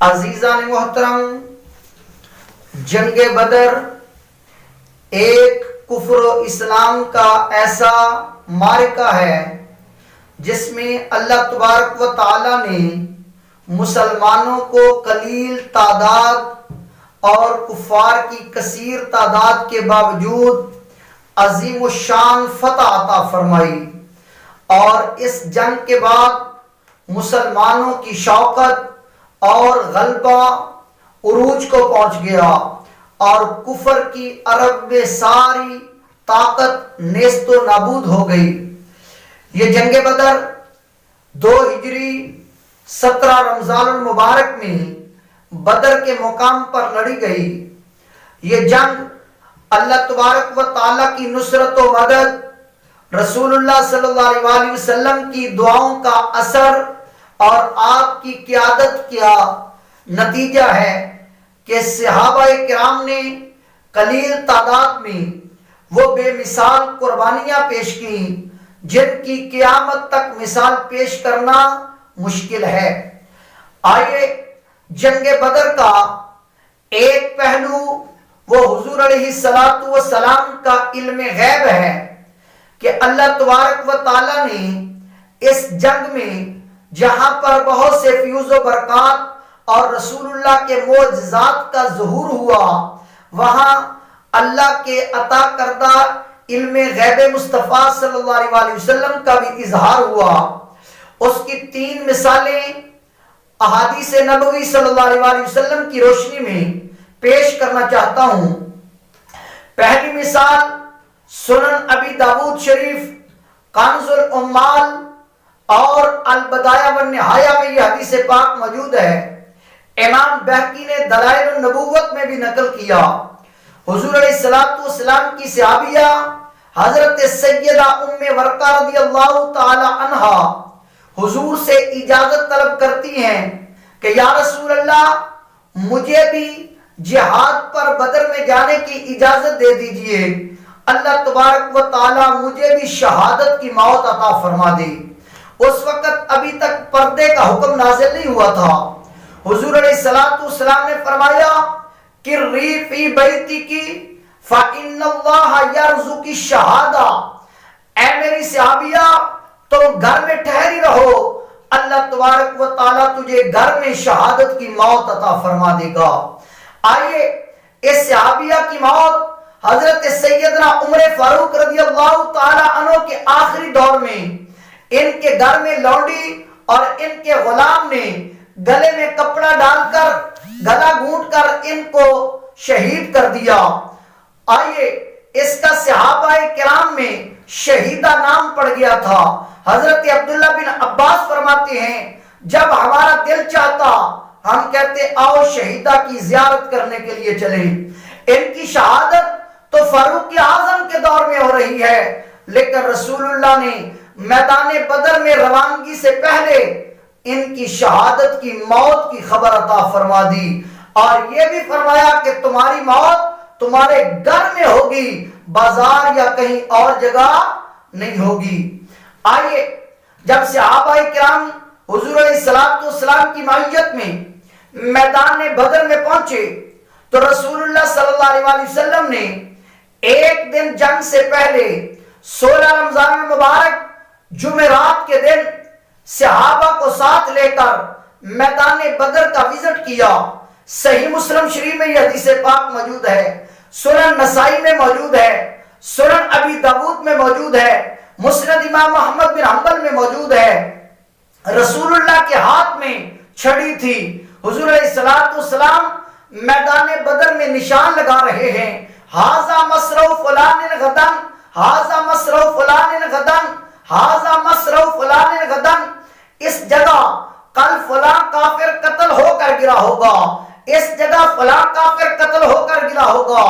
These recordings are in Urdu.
عزیزان محترم، جنگ بدر ایک کفر و اسلام کا ایسا معرکہ ہے جس میں اللہ تبارک و تعالی نے مسلمانوں کو قلیل تعداد اور کفار کی کثیر تعداد کے باوجود عظیم الشان فتح عطا فرمائی، اور اس جنگ کے بعد مسلمانوں کی شوکت اور غلبہ عروج کو پہنچ گیا اور کفر کی عرب میں ساری طاقت نیست و نابود ہو گئی۔ یہ جنگ بدر 2 ہجری 17 رمضان المبارک میں بدر کے مقام پر لڑی گئی۔ یہ جنگ اللہ تبارک و تعالیٰ کی نصرت و مدد، رسول اللہ صلی اللہ علیہ وسلم کی دعاؤں کا اثر اور آپ کی قیادت کا نتیجہ ہے کہ صحابہ کرام نے قلیل تعداد میں وہ بے مثال قربانیاں پیش کی جن کی قیامت تک مثال پیش کرنا مشکل ہے۔ آئیے جنگ بدر کا ایک پہلو وہ حضور علیہ السلام کا علم غیب ہے کہ اللہ تبارک و تعالیٰ نے اس جنگ میں جہاں پر بہت سے فیوز و برکات اور رسول اللہ کے معجزات کا ظہور ہوا، وہاں اللہ کے عطا کردہ علم غیب مصطفیٰ صلی اللہ علیہ وسلم کا بھی اظہار ہوا۔ اس کی 3 مثالیں احادیث نبوی صلی اللہ علیہ وسلم کی روشنی میں پیش کرنا چاہتا ہوں۔ پہلی مثال سنن ابی داود شریف، کنز العمال اور البدایہ والنہایہ میں یہ حدیث پاک موجود ہے۔ امام بہقی نے دلائل النبوت میں بھی نقل کیا۔ حضور علیہ السلام کی صحابیہ حضرت سیدہ ام ورقہ رضی اللہ تعالی عنہا حضور سے اجازت طلب کرتی ہیں کہ یا رسول اللہ، مجھے بھی جہاد پر بدر میں جانے کی اجازت دے دیجئے، اللہ تبارک و تعالی مجھے بھی شہادت کی موت عطا فرما دے۔ اس وقت ابھی تک پردے کا حکم نازل نہیں ہوا تھا۔ حضور علیہ السلام نے فرمایا کہ ری فی بیتی کی فَإِنَّ اللَّهَ يَرْزُقِ الشَّهَادَةَ، اے میری صحابیہ تم گھر میں ٹھہری رہو، اللہ تبارک و تعالیٰ تجھے گھر میں شہادت کی موت عطا فرما دے گا۔ آئیے اس صحابیہ کی موت حضرت سیدنا عمر فاروق رضی اللہ تعالیٰ عنہ کے آخری دور میں ان کے گھر میں لونڈی اور ان کے غلام نے گلے میں کپڑا ڈال کر گلا گھونٹ کر ان کو شہید کر دیا۔ آئیے اس کا صحابہ کرام میں شہیدہ نام پڑ گیا تھا۔ حضرت عبداللہ بن عباس فرماتے ہیں جب ہمارا دل چاہتا ہم کہتے آؤ شہیدہ کی زیارت کرنے کے لیے چلیں۔ ان کی شہادت تو فاروق اعظم کے دور میں ہو رہی ہے، لیکن رسول اللہ نے میدان بدر میں روانگی سے پہلے ان کی شہادت کی موت کی خبر عطا فرما دی، اور یہ بھی فرمایا کہ تمہاری موت تمہارے گھر میں ہوگی، بازار یا کہیں اور جگہ نہیں ہوگی۔ آئیے جب صحابہ کرام حضور علیہ السلام کی معیت میں میدان بدر میں پہنچے تو رسول اللہ صلی اللہ علیہ وسلم نے ایک دن جنگ سے پہلے 16 رمضان المبارک جمعرات کے دن صحابہ کو ساتھ لے کر میدان بدر کا وزٹ کیا۔ صحیح مسلم شریف میں یہ حدیث پاک موجود ہے، سنن نسائی میں موجود ہے، سنن ابی داود میں موجود ہے، مسند امام محمد بن حنبل میں موجود ہے۔ رسول اللہ کے ہاتھ میں چھڑی تھی۔ حضور علیہ السلام میدان بدر میں نشان لگا رہے ہیں، ہاذا مسرع فلان غدن، ہاذا مسرع فلان غدن، ہاذا مسرع فلان غدن، اس جگہ کل فلاں کافر قتل ہو کر گرا ہوگا، اس جگہ فلاں کافر قتل ہو کر گرا ہوگا،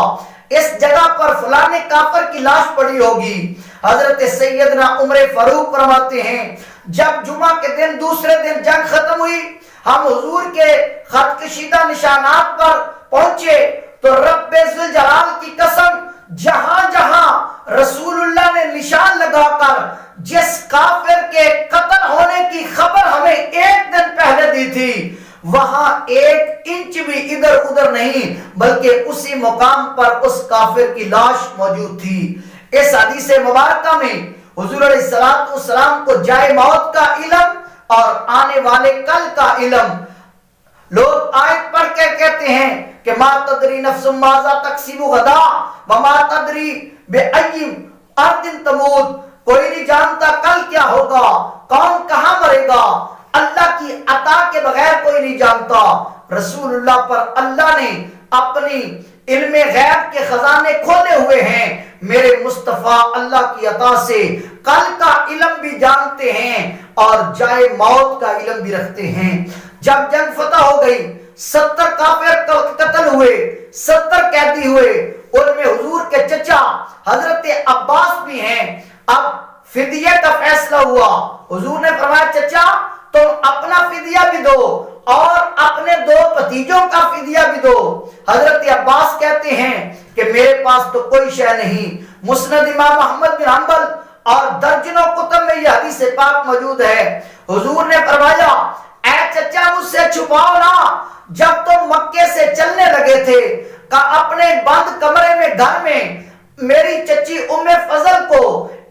اس جگہ پر فلاں کافر کی لاش پڑی ہوگی۔ حضرت سیدنا عمر فاروق فرماتے ہیں جب جمعہ کے دن دوسرے دن جنگ ختم ہوئی، ہم حضور کے خط کشیدہ نشانات پر پہنچے تو رب ذوالجلال کی قسم جہاں جہاں رسول اللہ نے نشان لگا کر جس کافر کے قتل ہونے کی خبر ہمیں ایک دن پہلے دی تھی، وہاں ایک انچ بھی ادھر ادھر نہیں بلکہ اسی مقام پر اس کافر کی لاش موجود تھی۔ اس حدیث مبارکہ میں حضور علیہ السلام کو جائے موت کا علم اور آنے والے کل کا علم، لوگ آیت پڑھ کے کہتے ہیں کہ ما تدری نفس ماذا تکسب غدا وما تدری بأی ارض تموت، کوئی نہیں جانتا کل کیا ہوگا، کون کہاں مرے گا، اللہ کی عطا کے بغیر کوئی نہیں جانتا۔ رسول اللہ پر اللہ نے اپنی علم غیب کے خزانے کھولے ہوئے ہیں، میرے مصطفیٰ اللہ کی عطا سے کل کا علم بھی جانتے ہیں اور جائے موت کا علم بھی رکھتے ہیں۔ جب جنگ فتح ہو گئی، 70 کافر قتل ہوئے، 70 قیدی ہوئے، ان میں حضور کے چچا حضرت عباس بھی ہیں۔ اب فدیہ کا فیصلہ ہوا، حضور نے فرمایا چچا تم اپنا فدیہ بھی دو اور اپنے 2 بھتیجوں کا فدیہ بھی دو۔ حضرت عباس کہتے ہیں کہ میرے پاس تو کوئی شے نہیں۔ مسند امام احمد بن حنبل اور درجنوں کتب میں یہ حدیث پاک موجود ہے۔ حضور نے فرمایا اے چچا مجھ سے چھپاؤ نہ، جب تم مکے سے چلنے لگے تھے کہ اپنے بند کمرے میں گھر میں میری چچی ام فضل کو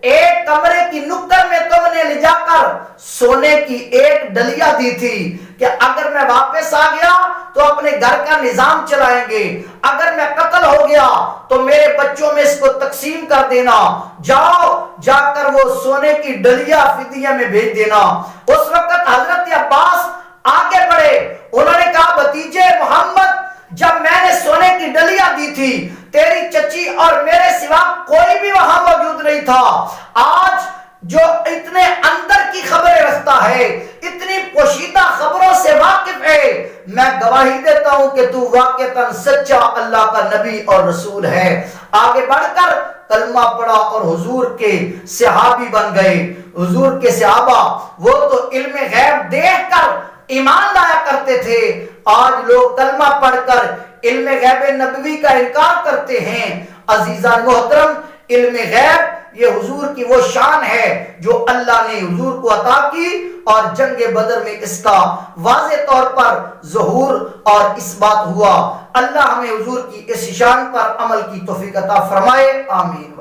ایک کمرے کی نکر میں تم نے لے جا کر سونے کی ایک ڈلیا دی تھی کہ اگر میں واپس آ گیا تو اپنے گھر کا نظام چلائیں گے، اگر میں قتل ہو گیا تو میرے بچوں میں اس کو تقسیم کر دینا، جاؤ جا کر وہ سونے کی ڈلیا فدیہ میں بھیج دینا۔ اس وقت حضرت عباس آگے بڑھے، انہوں نے کہا بھتیجے محمد جب میں نے سونے کی ڈلیا دی تھی تیری چچی اور میرے سوا کوئی بھی وہاں موجود نہیں تھا، آج جو اتنے اندر کی خبریں رکھتا ہے، اتنی پوشیدہ خبروں سے واقف ہے، میں گواہی دیتا ہوں کہ تو واقعتاً سچا اللہ کا نبی اور رسول ہے۔ آگے بڑھ کر کلمہ پڑھا اور حضور کے صحابی بن گئے۔ حضور کے صحابہ وہ تو علم غیب دیکھ کر ایمان لایا کرتے تھے، آج لوگ کلمہ پڑھ کر علم غیب نبوی کا انکار کرتے ہیں۔ عزیزان محترم، علم غیب یہ حضور کی وہ شان ہے جو اللہ نے حضور کو عطا کی اور جنگ بدر میں اس کا واضح طور پر ظہور اور اثبات ہوا۔ اللہ ہمیں حضور کی اس شان پر عمل کی توفیق عطا فرمائے، آمین۔